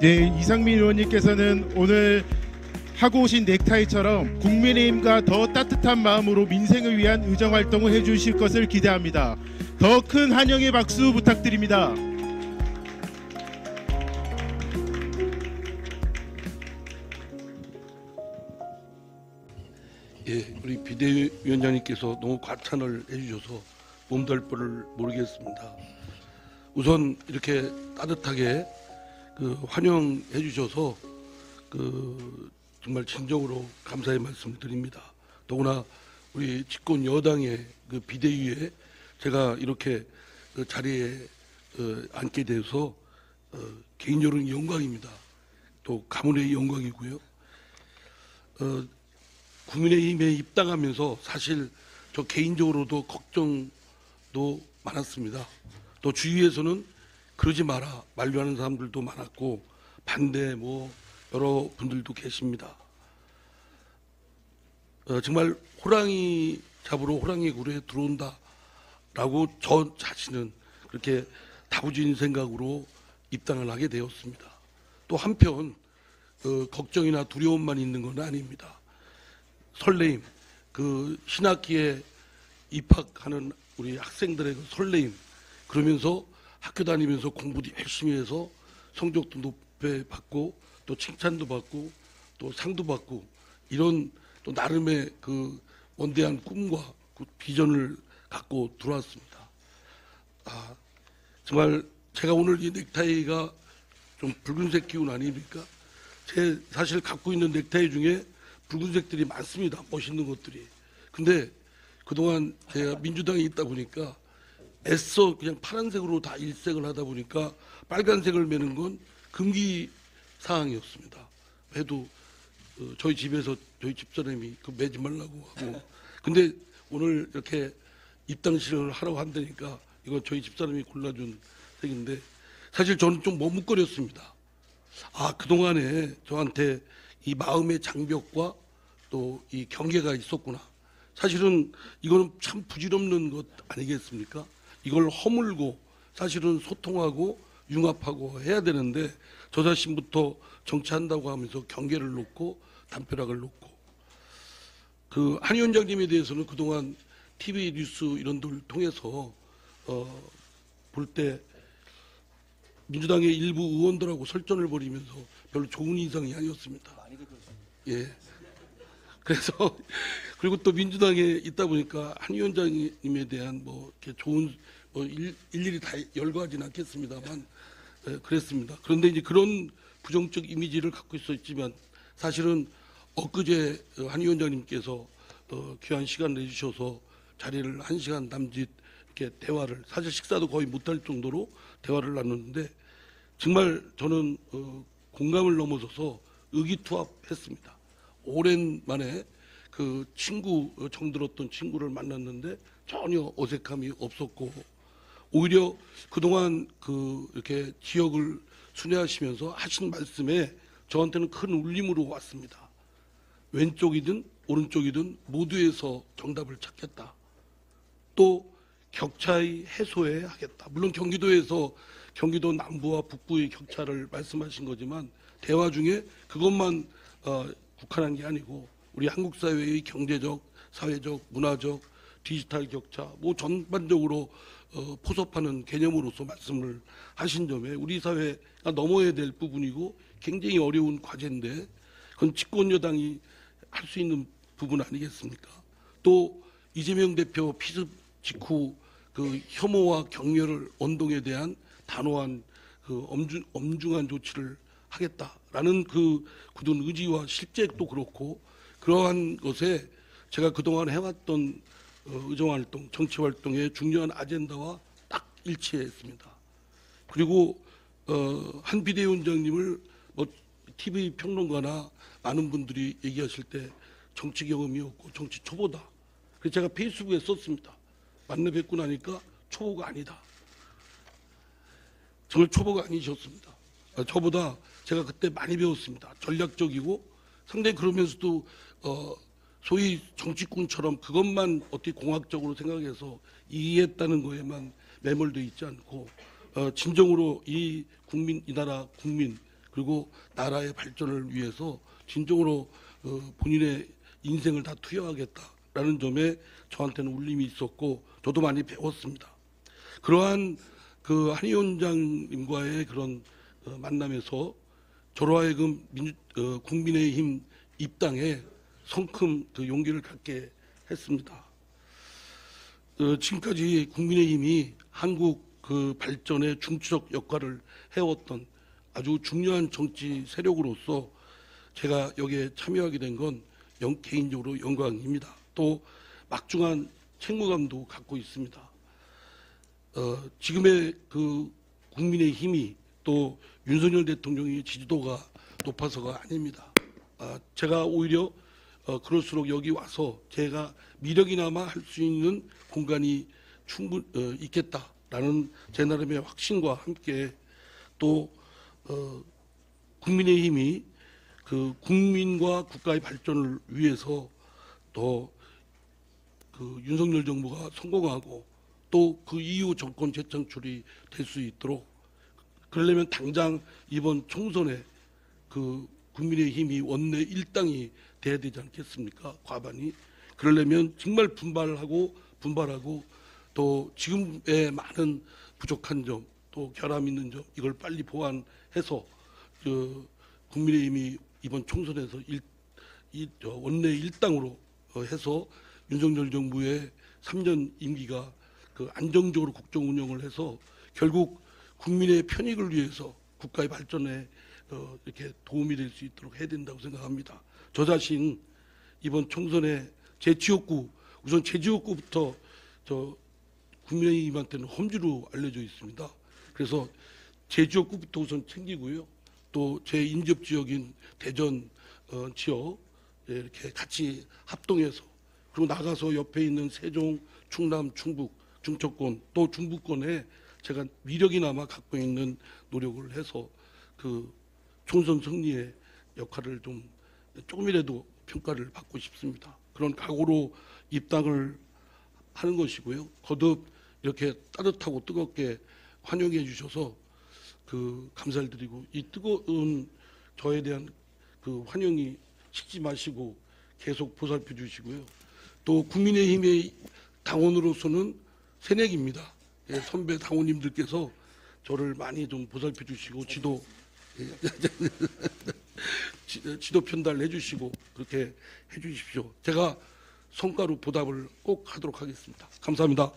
네, 이상민 의원님께서는 오늘 하고 오신 넥타이처럼 국민의힘과 더 따뜻한 마음으로 민생을 위한 의정활동을 해주실 것을 기대합니다. 더 큰 환영의 박수 부탁드립니다. 예, 우리 비대위원장님께서 너무 과찬을 해주셔서 몸둘 바를 모르겠습니다. 우선 이렇게 따뜻하게 환영해 주셔서 정말 진정으로 감사의 말씀을 드립니다. 더구나 우리 집권 여당의 비대위에 제가 이렇게 자리에 앉게 돼서 개인적으로는 영광입니다. 또 가문의 영광이고요. 국민의힘에 입당하면서 사실 저 개인적으로도 걱정도 많았습니다. 또 주위에서는 그러지 마라 만류하는 사람들도 많았고 반대 여러 분들도 계십니다. 정말 호랑이 잡으러 호랑이 굴에 들어온다라고 저 자신은 그렇게 다부진 생각으로 입당을 하게 되었습니다. 또 한편 걱정이나 두려움만 있는 건 아닙니다. 설레임, 신학기에 입학하는 우리 학생들의 설레임, 그러면서 학교 다니면서 공부도 열심히 해서 성적도 높게 받고 또 칭찬도 받고 또 상도 받고 이런 또 나름의 원대한 꿈과 비전을 갖고 들어왔습니다. 정말 제가 오늘 이 넥타이가 좀 붉은색 기운 아닙니까? 제 사실 갖고 있는 넥타이 중에 붉은색들이 많습니다. 멋있는 것들이. 근데 그동안 제가 민주당에 있다 보니까 애써 그냥 파란색으로 다 일색을 하다 보니까 빨간색을 매는 건 금기 사항이었습니다. 해도 저희 집에서 저희 집사람이 매지 말라고 하고, 근데 오늘 이렇게 입당식을 하라고 한다니까 이건 저희 집사람이 골라준 색인데 사실 저는 좀 머뭇거렸습니다. 그동안에 저한테 이 마음의 장벽과 또 이 경계가 있었구나. 사실은 이거는 참 부질없는 것 아니겠습니까? 이걸 허물고 사실은 소통하고 융합하고 해야 되는데 저 자신부터 정치한다고 하면서 경계를 놓고 담벼락을 놓고 한 위원장님에 대해서는 그동안 TV 뉴스 이런 들 통해서 볼 때 민주당의 일부 의원들하고 설전을 벌이면서 별로 좋은 인상이 아니었습니다. 예. 그래서 그리고 또 민주당에 있다 보니까 한 위원장님에 대한 이렇게 좋은 일일이 다 열거하지는 않겠습니다만 그랬습니다. 그런데 이제 그런 부정적 이미지를 갖고 있었지만 사실은 엊그제 한 위원장님께서 귀한 시간 내주셔서 자리를 1시간 남짓 이렇게 대화를 사실 식사도 거의 못할 정도로 대화를 나눴는데 정말 저는 공감을 넘어서서 의기투합했습니다. 오랜만에 정들었던 친구를 만났는데 전혀 어색함이 없었고 오히려 그동안 이렇게 지역을 순회하시면서 하신 말씀에 저한테는 큰 울림으로 왔습니다. 왼쪽이든 오른쪽이든 모두에서 정답을 찾겠다. 또 격차의 해소해 하겠다. 물론 경기도에서 경기도 남부와 북부의 격차를 말씀하신 거지만 대화 중에 그것만 국한한 게 아니고 우리 한국 사회의 경제적, 사회적, 문화적, 디지털 격차 전반적으로 포섭하는 개념으로서 말씀을 하신 점에 우리 사회가 넘어야 될 부분이고 굉장히 어려운 과제인데 그건 집권 여당이 할 수 있는 부분 아니겠습니까? 또 이재명 대표 피습 직후 혐오와 격려를 언동에 대한 단호한 엄중한 조치를 하겠다라는 굳은 의지와 실제도 그렇고 그러한 것에 제가 그동안 해왔던 의정활동, 정치활동의 중요한 아젠다와 딱 일치했습니다. 그리고 한 비대위원장님을 TV 평론가나 많은 분들이 얘기하실 때 정치 경험이 없고 정치 초보다. 그래서 제가 페이스북에 썼습니다. 만나 뵙고 나니까 초보가 아니다. 정말 초보가 아니셨습니다. 저보다 제가 그때 많이 배웠습니다. 전략적이고 상당히 그러면서도 소위 정치꾼처럼 그것만 어떻게 공학적으로 생각해서 이해했다는 거에만 매몰되어 있지 않고 진정으로 이 나라 국민 그리고 나라의 발전을 위해서 진정으로 본인의 인생을 다 투여하겠다라는 점에 저한테는 울림이 있었고 저도 많이 배웠습니다. 그러한 그 한 위원장님과의 그런 만남에서 저로 하여금 국민의힘 입당에 성큼 그 용기를 갖게 했습니다. 지금까지 국민의힘이 한국 그 발전의 중추적 역할을 해왔던 아주 중요한 정치 세력으로서 제가 여기에 참여하게 된 건 개인적으로 영광입니다. 또 막중한 책무감도 갖고 있습니다. 지금의 그 국민의힘이 또 윤석열 대통령의 지지도가 높아서가 아닙니다. 제가 오히려 그럴수록 여기 와서 제가 미력이나마 할 수 있는 공간이 있겠다라는 제 나름의 확신과 함께 또 국민의힘이 그 국민과 국가의 발전을 위해서 또 그 윤석열 정부가 성공하고 또 그 이후 정권 재창출이 될 수 있도록 그러려면 당장 이번 총선에 그 국민의힘이 원내 일당이 돼야 되지 않겠습니까? 과반이. 그러려면 정말 분발하고 또 지금의 많은 부족한 점, 또 결함 있는 점 이걸 빨리 보완해서 그 국민의힘이 이번 총선에서 원내 일당으로 해서 윤석열 정부의 3년 임기가 그 안정적으로 국정 운영을 해서 결국 국민의 편익을 위해서 국가의 발전에 이렇게 도움이 될 수 있도록 해야 된다고 생각합니다. 저 자신 이번 총선에 제 지역구 우선 제 지역구부터 저 국민의힘한테는 험지로 알려져 있습니다. 그래서 제 지역구부터 우선 챙기고요. 또 제 인접 지역인 대전 지역 이렇게 같이 합동해서 그리고 나가서 옆에 있는 세종, 충남, 충북, 중천권 또 중부권에 제가 미력이나마 갖고 있는 노력을 해서 그 총선 승리의 역할을 조금이라도 평가를 받고 싶습니다. 그런 각오로 입당을 하는 것이고요. 거듭 이렇게 따뜻하고 뜨겁게 환영해 주셔서 그 감사를 드리고 이 뜨거운 저에 대한 그 환영이 식지 마시고 계속 보살펴 주시고요. 또 국민의힘의 당원으로서는 새내기입니다. 예, 선배 당원님들께서 저를 많이 좀 보살펴 주시고 지도 편달해 주시고 그렇게 해 주십시오. 제가 성과로 보답을 꼭 하도록 하겠습니다. 감사합니다.